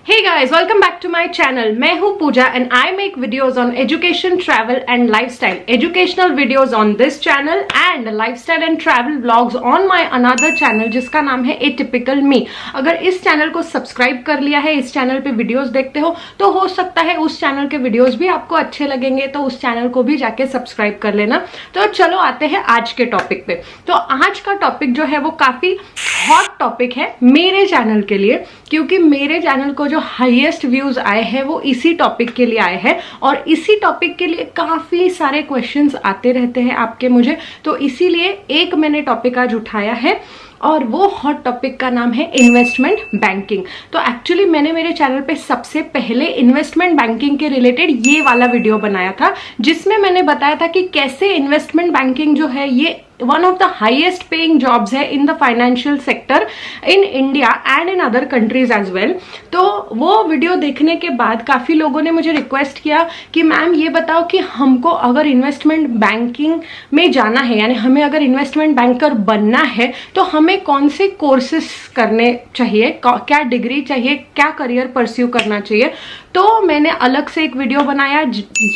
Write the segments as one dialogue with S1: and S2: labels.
S1: Hey guys, welcome back to my channel. मैं हूँ पूजा and I make videos on education, travel and lifestyle. Educational videos on this channel and lifestyle and travel vlogs on my another channel जिसका नाम है Atypical Me. अगर इस channel को subscribe कर लिया है, इस चैनल पे वीडियोस देखते हो तो हो सकता है उस चैनल के वीडियोस भी आपको अच्छे लगेंगे, तो उस चैनल को भी जाके सब्सक्राइब कर लेना। तो चलो आते हैं आज के टॉपिक पे। तो आज का टॉपिक जो है वो काफी हॉट टॉपिक है मेरे चैनल के लिए, क्योंकि मेरे चैनल को जो हाईएस्ट व्यूज आए हैं वो इसी टॉपिक के लिए आए हैं और इसी टॉपिक के लिए काफी सारे क्वेश्चंस आते रहते हैं आपके मुझे, तो इसीलिए एक मैंने टॉपिक आज उठाया है और वो हॉट टॉपिक का नाम है इन्वेस्टमेंट बैंकिंग। तो एक्चुअली मैंने मेरे चैनल पे सबसे पहले इन्वेस्टमेंट बैंकिंग के रिलेटेड ये वाला वीडियो बनाया था जिसमें मैंने बताया था कि कैसे इन्वेस्टमेंट बैंकिंग जो है ये one of the highest paying jobs है in the financial sector in India and in other countries as well. तो वो वीडियो देखने के बाद काफी लोगों ने मुझे रिक्वेस्ट किया कि मैम ये बताओ कि हमको अगर इन्वेस्टमेंट बैंकिंग में जाना है, यानी हमें अगर इन्वेस्टमेंट बैंकर बनना है तो हमें कौन से कोर्सेस करने चाहिए, क्या डिग्री चाहिए, क्या करियर परस्यू करना चाहिए। तो मैंने अलग से एक वीडियो बनाया,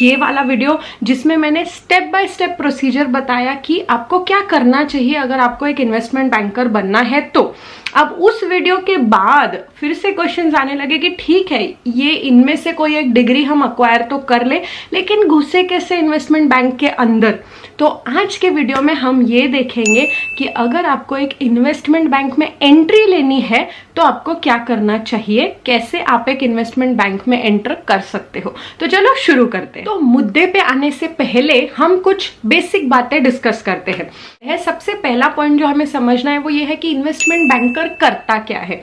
S1: ये वाला वीडियो, जिसमें मैंने स्टेप बाय स्टेप प्रोसीजर बताया कि आपको क्या करना चाहिए अगर आपको एक इन्वेस्टमेंट बैंकर बनना है। तो अब उस वीडियो के बाद फिर से क्वेश्चंस आने लगे कि ठीक है, ये इनमें से कोई एक डिग्री हम अक्वायर तो कर ले, लेकिन घुसे कैसे इन्वेस्टमेंट बैंक के अंदर। तो आज के वीडियो में हम ये देखेंगे कि अगर आपको एक इन्वेस्टमेंट बैंक में एंट्री लेनी है तो आपको क्या करना चाहिए, कैसे आप एक इन्वेस्टमेंट बैंक में एंटर कर सकते हो। तो चलो शुरू करते हैं। तो मुद्दे पे आने से पहले हम कुछ बेसिक बातें डिस्कस करते हैं। सबसे पहला पॉइंट जो हमें समझना है वो ये है कि इन्वेस्टमेंट बैंकर करता क्या है।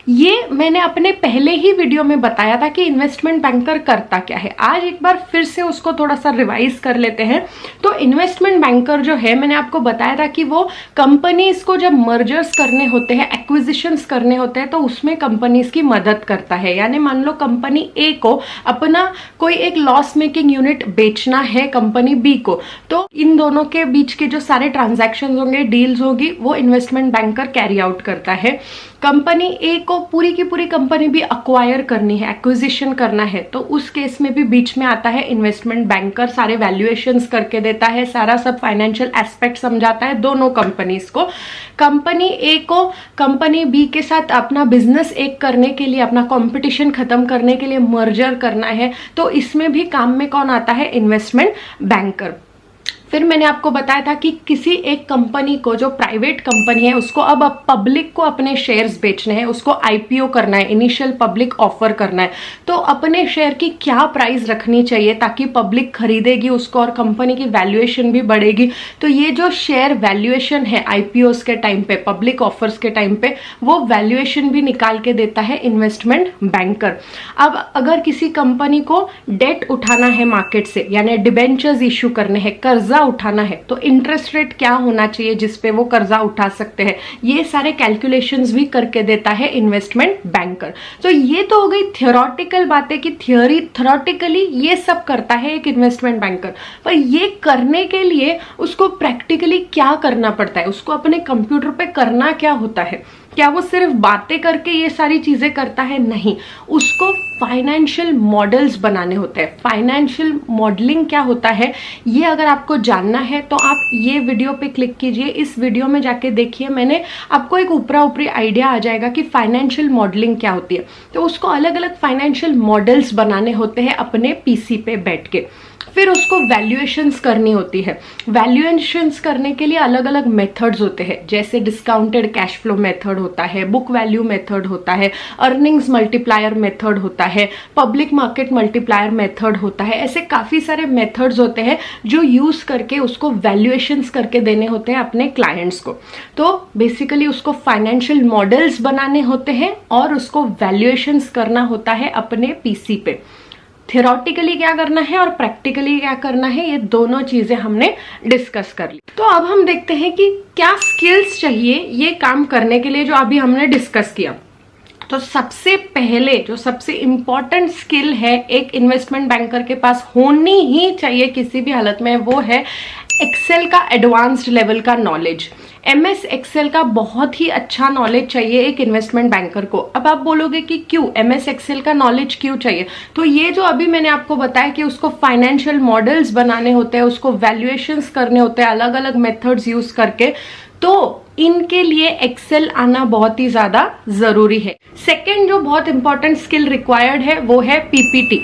S1: ये मैंने अपने पहले ही वीडियो में बताया था कि इन्वेस्टमेंट बैंकर करता क्या है। आज एक बार फिर से उसको थोड़ा सा रिवाइज कर लेते हैं। तो इन्वेस्टमेंट बैंकर जो है, मैंने आपको बताया था कि वो कंपनीज को जब मर्जर्स करने होते हैं, एक्विजिशंस करने होते हैं, तो उसमें कंपनीज की मदद करता है। यानी मान लो कंपनी ए को अपना कोई एक लॉस मेकिंग यूनिट बेचना है कंपनी बी को, तो इन दोनों के बीच के जो सारे ट्रांजैक्शन होंगे, डील्स होगी, वो इन्वेस्टमेंट बैंकर कैरी आउट करता है। कंपनी ए को पूरी की पूरी कंपनी भी अक्वायर करनी है, एक्विजिशन करना है, तो उस केस में भी बीच में आता है इन्वेस्टमेंट बैंकर, सारे वैल्यूएशंस करके देता है, सारा सब फाइनेंशियल एस्पेक्ट समझाता है दोनों कंपनीज को। कंपनी ए को कंपनी बी के साथ अपना बिजनेस एक करने के लिए, अपना कंपटीशन खत्म करने के लिए मर्जर करना है, तो इसमें भी काम में कौन आता है, इन्वेस्टमेंट बैंकर। फिर मैंने आपको बताया था कि किसी एक कंपनी को, जो प्राइवेट कंपनी है, उसको अब पब्लिक को अपने शेयर्स बेचने हैं, उसको आईपीओ करना है, इनिशियल पब्लिक ऑफर करना है, तो अपने शेयर की क्या प्राइस रखनी चाहिए ताकि पब्लिक खरीदेगी उसको और कंपनी की वैल्यूएशन भी बढ़ेगी। तो ये जो शेयर वैल्यूएशन है आईपीओस के टाइम पे, पब्लिक ऑफर्स के टाइम पे, वो वैल्यूएशन भी निकाल के देता है इन्वेस्टमेंट बैंकर। अब अगर किसी कंपनी को डेट उठाना है मार्केट से, यानी डिबेंचर्स इश्यू करने हैं, कर्जा उठाना है, तो इंटरेस्ट रेट क्या होना चाहिए जिसपे वो कर्जा उठा सकते हैं, ये सारे कैलकुलेशंस भी करके देता है इन्वेस्टमेंट बैंकर। तो ये तो हो गई थियोरेटिकल बातें कि थियोरेटिकली ये सब करता है एक इन्वेस्टमेंट बैंकर, पर ये करने के लिए उसको प्रैक्टिकली क्या करना पड़ता है, उसको अपने कंप्यूटर पे करना क्या होता है। क्या वो सिर्फ बातें करके ये सारी चीजें करता है? नहीं, उसको फाइनेंशियल मॉडल्स बनाने होते हैं। फाइनेंशियल मॉडलिंग क्या होता है, ये अगर आपको जानना है तो आप ये वीडियो पे क्लिक कीजिए, इस वीडियो में जाके देखिए, मैंने आपको एक ऊपरा ऊपरी आइडिया आ जाएगा कि फाइनेंशियल मॉडलिंग क्या होती है। तो उसको अलग अलग फाइनेंशियल मॉडल्स बनाने होते हैं अपने पीसी पे बैठ के। फिर उसको वैल्यूएशंस करनी होती है। वैल्यूएशंस करने के लिए अलग अलग मेथड्स होते हैं, जैसे डिस्काउंटेड कैश फ्लो मेथड होता है, बुक वैल्यू मेथड होता है, अर्निंग्स मल्टीप्लायर मेथड होता है, पब्लिक मार्केट मल्टीप्लायर मेथड होता है। ऐसे काफी सारे मेथड्स होते हैं जो यूज करके उसको वैल्यूएशंस करके देने होते हैं अपने क्लाइंट्स को। तो बेसिकली उसको फाइनेंशियल मॉडल्स बनाने होते हैं और उसको वैल्यूएशंस करना होता है अपने पीसी पे। थियोरेटिकली क्या करना है और प्रैक्टिकली क्या करना है, ये दोनों चीजें हमने डिस्कस कर ली। तो अब हम देखते हैं कि क्या स्किल्स चाहिए ये काम करने के लिए जो अभी हमने डिस्कस किया। तो सबसे पहले जो सबसे इंपॉर्टेंट स्किल है एक इन्वेस्टमेंट बैंकर के पास होनी ही चाहिए किसी भी हालत में, वो है एक्सेल का एडवांस्ड लेवल का नॉलेज। MS एक्सेल का बहुत ही अच्छा नॉलेज चाहिए एक इन्वेस्टमेंट बैंकर को। अब आप बोलोगे कि क्यों MS एक्सेल का नॉलेज क्यों चाहिए? तो ये जो अभी मैंने आपको बताया कि उसको फाइनेंशियल मॉडल्स बनाने होते हैं, उसको वैल्यूएशंस करने होते हैं अलग अलग मेथड्स यूज करके, तो इनके लिए एक्सेल आना बहुत ही ज्यादा जरूरी है। सेकेंड जो बहुत इंपॉर्टेंट स्किल रिक्वायर्ड है वो है PPT,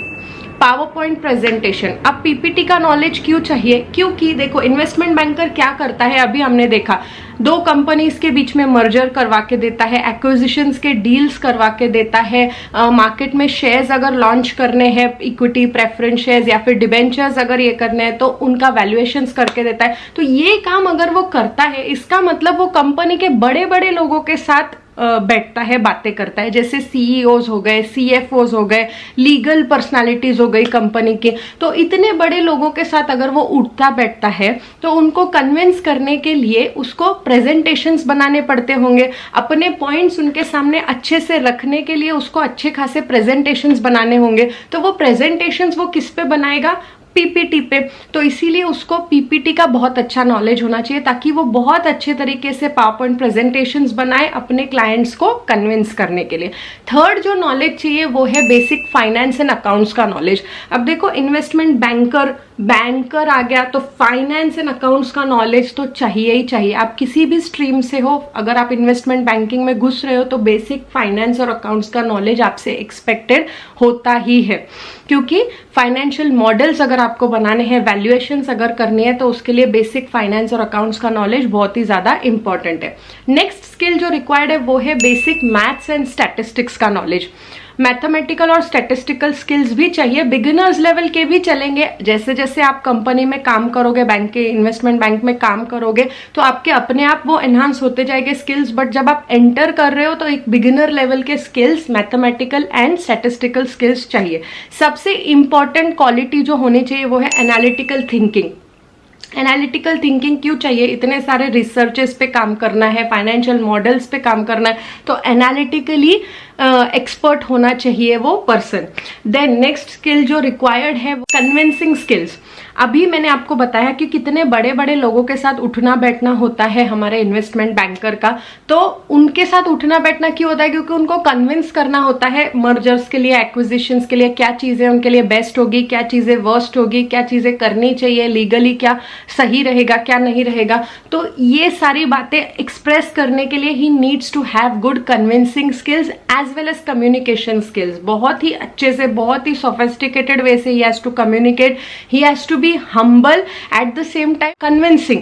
S1: पावर पॉइंट प्रेजेंटेशन। अब PPT का नॉलेज क्यों चाहिए? क्योंकि देखो इन्वेस्टमेंट बैंकर क्या करता है, अभी हमने देखा दो कंपनीज के बीच में मर्जर करवा के देता है, एक्विजिशंस के डील्स करवा के देता है, मार्केट में शेयर्स अगर लॉन्च करने हैं, इक्विटी प्रेफरेंस शेयर्स या फिर डिबेंचर्स अगर ये करने हैं तो उनका वैल्यूएशंस करके देता है। तो ये काम अगर वो करता है, इसका मतलब वो कंपनी के बड़े बड़े लोगों के साथ बैठता है, बातें करता है, जैसे CEOs हो गए, CFOs हो गए, लीगल पर्सनालिटीज हो गई कंपनी के। तो इतने बड़े लोगों के साथ अगर वो उठता बैठता है तो उनको कन्विंस करने के लिए उसको प्रेजेंटेशंस बनाने पड़ते होंगे, अपने पॉइंट्स उनके सामने अच्छे से रखने के लिए उसको अच्छे खासे प्रेजेंटेशंस बनाने होंगे। तो वो प्रेजेंटेशंस वो किस पे बनाएगा? PPT पे। तो इसीलिए उसको PPT का बहुत अच्छा नॉलेज होना चाहिए ताकि वो बहुत अच्छे तरीके से पावर पॉइंट प्रेजेंटेशंस बनाए अपने क्लाइंट्स को कन्विंस करने के लिए। थर्ड जो नॉलेज चाहिए वो है बेसिक फाइनेंस एंड अकाउंट्स का नॉलेज। अब देखो इन्वेस्टमेंट बैंकर आ गया तो फाइनेंस एंड अकाउंट्स का नॉलेज तो चाहिए ही चाहिए। आप किसी भी स्ट्रीम से हो, अगर आप इन्वेस्टमेंट बैंकिंग में घुस रहे हो तो बेसिक फाइनेंस और अकाउंट्स का नॉलेज आपसे एक्सपेक्टेड होता ही है, क्योंकि फाइनेंशियल मॉडल्स अगर आपको बनाने हैं, वैल्यूएशंस अगर करनी है, तो उसके लिए बेसिक फाइनेंस और अकाउंट्स का नॉलेज बहुत ही ज्यादा इंपॉर्टेंट है। नेक्स्ट स्किल जो रिक्वायर्ड है वो है बेसिक मैथ्स एंड स्टैटिस्टिक्स का नॉलेज। मैथमेटिकल और स्टैटिस्टिकल स्किल्स भी चाहिए, बिगिनर्स लेवल के भी चलेंगे। जैसे जैसे आप कंपनी में काम करोगे, बैंक के इन्वेस्टमेंट बैंक में काम करोगे तो आपके अपने आप वो एनहांस होते जाएंगे स्किल्स, बट जब आप एंटर कर रहे हो तो एक बिगिनर लेवल के skills, mathematical and statistical skills चाहिए। सबसे इंपॉर्टेंट क्वालिटी जो होनी चाहिए वो है एनालिटिकल थिंकिंग। एनालिटिकल थिंकिंग क्यों चाहिए? इतने सारे रिसर्चेस पे काम करना है, फाइनेंशियल मॉडल्स पे काम करना है, तो एनालिटिकली एक्सपर्ट होना चाहिए वो पर्सन। देन नेक्स्ट स्किल जो रिक्वायर्ड है वो कन्विंसिंग स्किल्स। अभी मैंने आपको बताया कि कितने बड़े बड़े लोगों के साथ उठना बैठना होता है हमारे इन्वेस्टमेंट बैंकर का। तो उनके साथ उठना बैठना क्यों होता है? क्योंकि उनको कन्विंस करना होता है मर्जर्स के लिए, एक्विजिशंस के लिए, क्या चीजें उनके लिए बेस्ट होगी, क्या चीजें वर्स्ट होगी, क्या चीजें करनी चाहिए, लीगली क्या सही रहेगा, क्या नहीं रहेगा। तो ये सारी बातें एक्सप्रेस करने के लिए he needs to have good convincing skills as well as communication skills. बहुत ही अच्छे से, बहुत ही सोफिस्टिकेटेड वे से he has to communicate, he has to be humble at the same time convincing.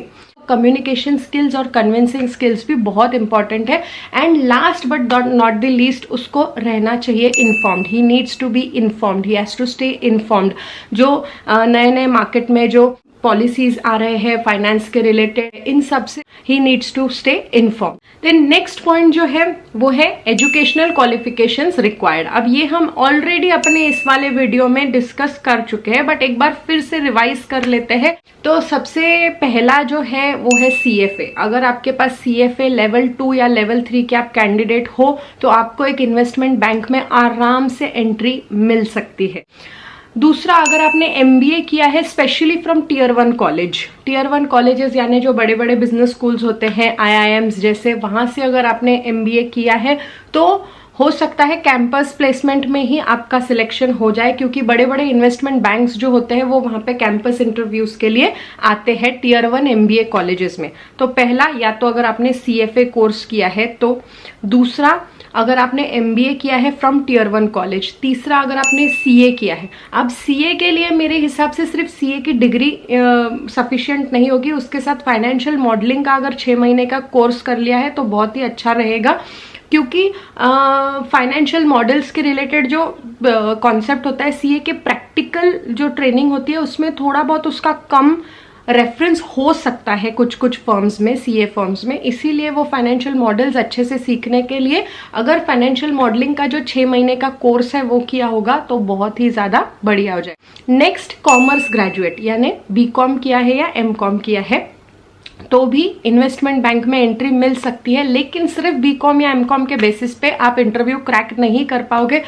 S1: Communication skills और कन्विंसिंग स्किल्स भी बहुत इंपॉर्टेंट है। And last but not the least, उसको रहना चाहिए informed. He needs to be informed, he has to stay informed. जो नए नए मार्केट में जो पॉलिसीज आ रहे हैं फाइनेंस के रिलेटेड, इन सब से he needs to stay inform. Then next point जो है वो है एजुकेशनल क्वालिफिकेशंस रिक्वायर्ड। अब ये हम ऑलरेडी अपने इस वाले वीडियो में डिस्कस कर चुके हैं, बट एक बार फिर से रिवाइज कर लेते हैं। तो सबसे पहला जो है वो है CFA। अगर आपके पास CFA लेवल 2 या लेवल 3 के आप कैंडिडेट हो तो आपको एक इन्वेस्टमेंट बैंक में आराम से एंट्री मिल सकती है। दूसरा, अगर आपने MBA किया है specially from tier 1 college, tier 1 colleges यानी जो बड़े बड़े बिजनेस स्कूल्स होते हैं, IIMs जैसे, वहां से अगर आपने MBA किया है तो हो सकता है कैंपस प्लेसमेंट में ही आपका सिलेक्शन हो जाए, क्योंकि बड़े बड़े इन्वेस्टमेंट बैंक्स जो होते हैं वो वहां पे कैंपस इंटरव्यूज के लिए आते हैं टियर 1 MBA कॉलेजेस में। तो पहला, या तो अगर आपने CFA कोर्स किया है तो, दूसरा अगर आपने MBA किया है फ्रॉम टियर 1 कॉलेज, तीसरा अगर आपने CA किया है। अब CA के लिए मेरे हिसाब से सिर्फ CA की डिग्री सफिशिएंट नहीं होगी, उसके साथ फाइनेंशियल मॉडलिंग का अगर 6 महीने का कोर्स कर लिया है तो बहुत ही अच्छा रहेगा, क्योंकि फाइनेंशियल मॉडल्स के रिलेटेड जो कॉन्सेप्ट होता है, CA के प्रैक्टिकल जो ट्रेनिंग होती है उसमें थोड़ा बहुत उसका कम रेफरेंस हो सकता है कुछ कुछ फर्म्स में, CA फर्म्स में। इसीलिए वो फाइनेंशियल मॉडल्स अच्छे से सीखने के लिए अगर फाइनेंशियल मॉडलिंग का जो 6 महीने का कोर्स है वो किया होगा तो बहुत ही ज्यादा बढ़िया हो जाए। नेक्स्ट, कॉमर्स ग्रेजुएट यानी BCom किया है या MCom किया है तो भी इन्वेस्टमेंट बैंक में एंट्री मिल सकती है, लेकिन सिर्फ BCom या MCom के बेसिस पे आप इंटरव्यू क्रैक नहीं कर पाओगे।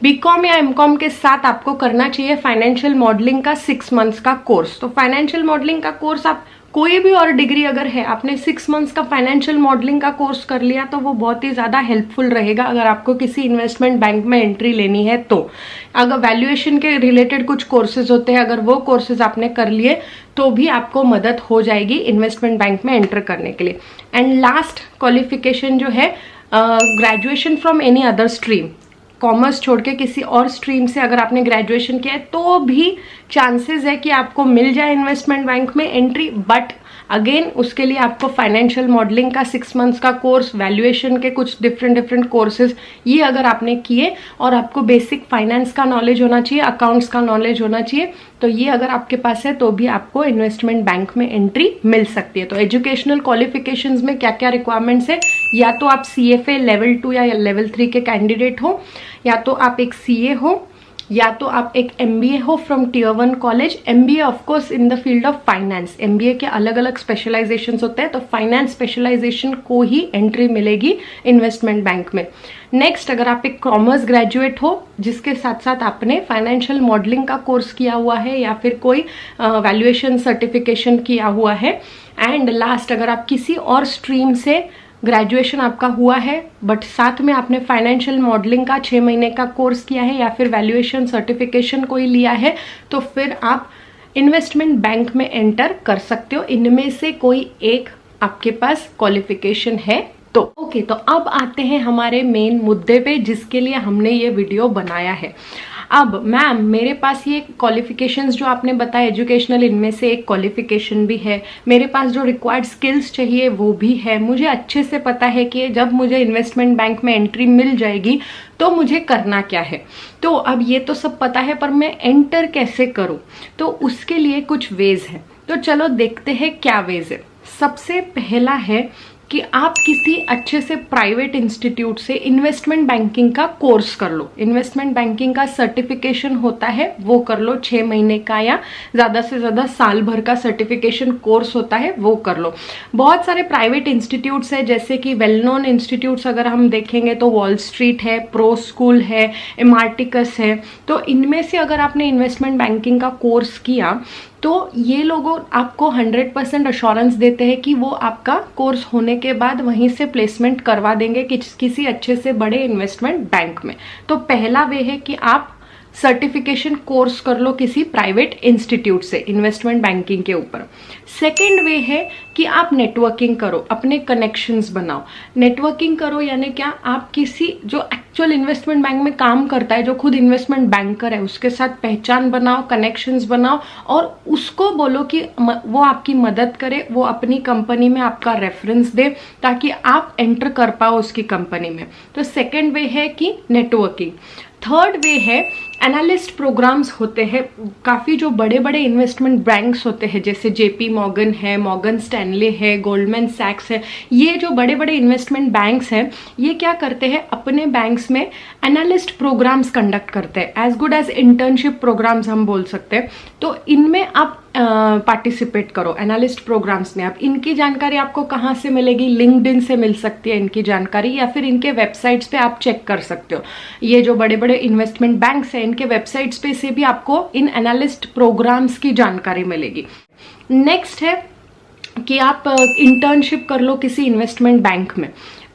S1: BCom या MCom के साथ आपको करना चाहिए फाइनेंशियल मॉडलिंग का 6 मंथ्स का कोर्स। तो फाइनेंशियल मॉडलिंग का कोर्स आप कोई भी और डिग्री अगर है, आपने 6 मंथ्स का फाइनेंशियल मॉडलिंग का कोर्स कर लिया तो वो बहुत ही ज़्यादा हेल्पफुल रहेगा अगर आपको किसी इन्वेस्टमेंट बैंक में एंट्री लेनी है तो। अगर वैल्यूएशन के रिलेटेड कुछ कोर्सेज होते हैं, अगर वो कोर्सेज आपने कर लिए तो भी आपको मदद हो जाएगी इन्वेस्टमेंट बैंक में एंटर करने के लिए। एंड लास्ट क्वालिफिकेशन जो है, graduation from any other stream, commerce छोड़ के किसी और स्ट्रीम से अगर आपने ग्रेजुएशन किया है तो भी चांसेस है कि आपको मिल जाए इन्वेस्टमेंट बैंक में एंट्री। बट अगेन उसके लिए आपको फाइनेंशियल मॉडलिंग का 6 मंथ्स का कोर्स, वैल्यूएशन के कुछ डिफरेंट कोर्सेज, ये अगर आपने किए और आपको बेसिक फाइनेंस का नॉलेज होना चाहिए, अकाउंट्स का नॉलेज होना चाहिए, तो ये अगर आपके पास है तो भी आपको इन्वेस्टमेंट बैंक में एंट्री मिल सकती है। तो एजुकेशनल क्वालिफिकेशंस में क्या क्या रिक्वायरमेंट्स है, या तो आप CFA लेवल 2 या लेवल 3 के कैंडिडेट हो, या तो आप एक CA हो, या तो आप एक MBA हो from Tier 1 college. MBA of course in the field of finance, MBA के अलग अलग स्पेशलाइजेशन होते हैं, तो फाइनेंस स्पेशलाइजेशन को ही एंट्री मिलेगी इन्वेस्टमेंट बैंक में। नेक्स्ट, अगर आप एक कॉमर्स ग्रेजुएट हो जिसके साथ साथ आपने फाइनेंशियल मॉडलिंग का कोर्स किया हुआ है या फिर कोई वैल्यूएशन सर्टिफिकेशन किया हुआ है। एंड लास्ट, अगर आप किसी और स्ट्रीम से ग्रेजुएशन आपका हुआ है बट साथ में आपने फाइनेंशियल मॉडलिंग का 6 महीने का कोर्स किया है या फिर वैल्यूएशन सर्टिफिकेशन कोई लिया है, तो फिर आप इन्वेस्टमेंट बैंक में एंटर कर सकते हो। इनमें से कोई एक आपके पास क्वालिफिकेशन है तो ओके। तो अब आते हैं हमारे मेन मुद्दे पे जिसके लिए हमने ये वीडियो बनाया है। अब मैम, मेरे पास ये क्वालिफिकेशंस जो आपने बताया एजुकेशनल, इनमें से एक क्वालिफिकेशन भी है, मेरे पास जो रिक्वायर्ड स्किल्स चाहिए वो भी है, मुझे अच्छे से पता है कि जब मुझे इन्वेस्टमेंट बैंक में एंट्री मिल जाएगी तो मुझे करना क्या है। तो अब ये तो सब पता है, पर मैं एंटर कैसे करूं? तो उसके लिए कुछ वेज है, तो चलो देखते हैं क्या वेज है। सबसे पहला है कि आप किसी अच्छे से प्राइवेट इंस्टीट्यूट से इन्वेस्टमेंट बैंकिंग का कोर्स कर लो। इन्वेस्टमेंट बैंकिंग का सर्टिफिकेशन होता है वो कर लो, 6 महीने का या ज़्यादा से ज़्यादा साल भर का सर्टिफिकेशन कोर्स होता है वो कर लो। बहुत सारे प्राइवेट इंस्टीट्यूट्स है, जैसे कि वेल नोन इंस्टीट्यूट्स अगर हम देखेंगे तो वॉल स्ट्रीट है, प्रो स्कूल है, एमार्टिकस है। तो इनमें से अगर आपने इन्वेस्टमेंट बैंकिंग का कोर्स किया तो ये लोगों आपको 100% अश्योरेंस देते हैं कि वो आपका कोर्स होने के बाद वहीं से प्लेसमेंट करवा देंगे किसी अच्छे से बड़े इन्वेस्टमेंट बैंक में। तो पहला वे है कि आप सर्टिफिकेशन कोर्स कर लो किसी प्राइवेट इंस्टीट्यूट से इन्वेस्टमेंट बैंकिंग के ऊपर। सेकेंड वे है कि आप नेटवर्किंग करो, अपने कनेक्शंस बनाओ। नेटवर्किंग करो यानी क्या, आप किसी जो एक्चुअल इन्वेस्टमेंट बैंक में काम करता है, जो खुद इन्वेस्टमेंट बैंकर है, उसके साथ पहचान बनाओ, कनेक्शंस बनाओ और उसको बोलो कि वो आपकी मदद करे, वो अपनी कंपनी में आपका रेफरेंस दे ताकि आप एंटर कर पाओ उसकी कंपनी में। तो सेकेंड वे है कि नेटवर्किंग। थर्ड वे है एनालिस्ट प्रोग्राम्स होते हैं, काफ़ी जो बड़े बड़े इन्वेस्टमेंट बैंक्स होते हैं जैसे JP मॉर्गन है, मॉर्गन स्टैनले है, गोल्डमैन सैक्स है, ये जो बड़े बड़े इन्वेस्टमेंट बैंक्स हैं ये क्या करते हैं, अपने बैंक्स में एनालिस्ट प्रोग्राम्स कंडक्ट करते हैं, as good as internship programs हम बोल सकते हैं। तो इनमें आप पार्टिसिपेट करो एनालिस्ट प्रोग्राम्स में। आप इनकी जानकारी आपको कहाँ से मिलेगी, लिंक्डइन से मिल सकती है इनकी जानकारी, या फिर इनके वेबसाइट्स पे आप चेक कर सकते हो। ये जो बड़े बड़े इन्वेस्टमेंट बैंक्स हैं इनके वेबसाइट्स पे से भी आपको इन एनालिस्ट प्रोग्राम्स की जानकारी मिलेगी। नेक्स्ट है कि आप इंटर्नशिप कर लो किसी इन्वेस्टमेंट बैंक में।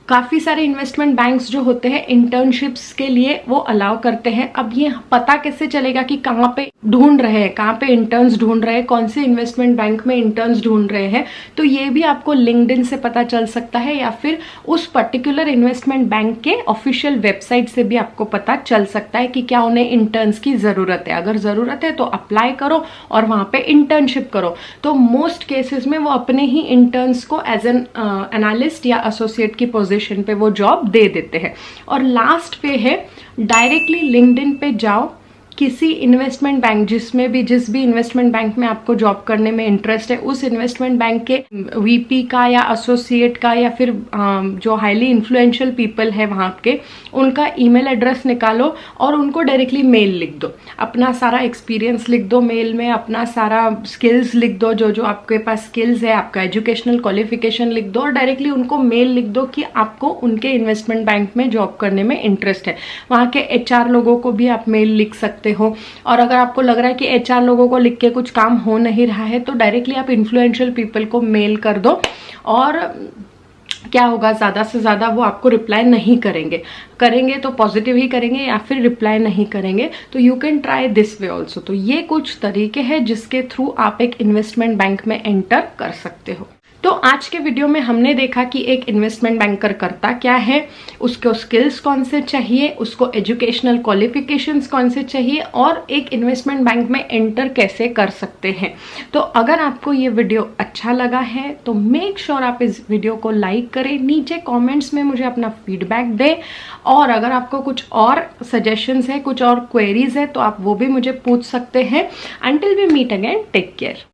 S1: काफ़ी सारे इन्वेस्टमेंट बैंक्स जो होते हैं इंटर्नशिप्स के लिए वो अलाउ करते हैं। अब ये पता कैसे चलेगा कि कहाँ पे ढूंढ रहे हैं, कहाँ पे इंटर्न्स ढूंढ रहे हैं, कौन से इन्वेस्टमेंट बैंक में इंटर्न्स ढूंढ रहे हैं, तो ये भी आपको लिंक्डइन से पता चल सकता है या फिर उस पर्टिकुलर इन्वेस्टमेंट बैंक के ऑफिशियल वेबसाइट से भी आपको पता चल सकता है कि क्या उन्हें इंटर्न्स की ज़रूरत है। अगर ज़रूरत है तो अप्लाई करो और वहाँ पे इंटर्नशिप करो। तो मोस्ट केसेस में वो अपने ही इंटर्न्स को एज एन एनालिस्ट या एसोसिएट की पोजीशन पे वो जॉब दे देते हैं। और लास्ट पे है डायरेक्टली लिंक्डइन पे जाओ, किसी इन्वेस्टमेंट बैंक जिस भी इन्वेस्टमेंट बैंक में आपको जॉब करने में इंटरेस्ट है उस इन्वेस्टमेंट बैंक के VP का या एसोसिएट का या फिर जो हाईली इन्फ्लुएंशियल पीपल है वहाँ के, उनका ईमेल एड्रेस निकालो और उनको डायरेक्टली मेल लिख दो। अपना सारा एक्सपीरियंस लिख दो मेल में, अपना सारा स्किल्स लिख दो, जो आपके पास स्किल्स है, आपका एजुकेशनल क्वालिफिकेशन लिख दो और डायरेक्टली उनको मेल लिख दो कि आपको उनके इन्वेस्टमेंट बैंक में जॉब करने में इंटरेस्ट है। वहाँ के HR लोगों को भी आप मेल लिख सकते सकते हो। और अगर आपको लग रहा है कि HR लोगों को लिख के कुछ काम हो नहीं रहा है तो डायरेक्टली आप इन्फ्लुएंशियल पीपल को मेल कर दो, और क्या होगा, ज़्यादा से ज़्यादा वो आपको रिप्लाई नहीं करेंगे। करेंगे तो पॉजिटिव ही करेंगे या फिर रिप्लाई नहीं करेंगे। तो you can try this way also. तो ये कुछ तरीके हैं जिसके थ्रू आप एक इन्वेस्टमेंट बैंक में एंटर कर सकते हो। तो आज के वीडियो में हमने देखा कि एक इन्वेस्टमेंट बैंकर करता क्या है, उसको स्किल्स कौन से चाहिए, उसको एजुकेशनल क्वालिफिकेशंस कौन से चाहिए, और एक इन्वेस्टमेंट बैंक में एंटर कैसे कर सकते हैं। तो अगर आपको ये वीडियो अच्छा लगा है तो मेक श्योर आप इस वीडियो को लाइक करें, नीचे कमेंट्स में मुझे अपना फीडबैक दें, और अगर आपको कुछ और सजेशंस है, कुछ और क्वेरीज है तो आप वो भी मुझे पूछ सकते हैं। Until we meet again, take care.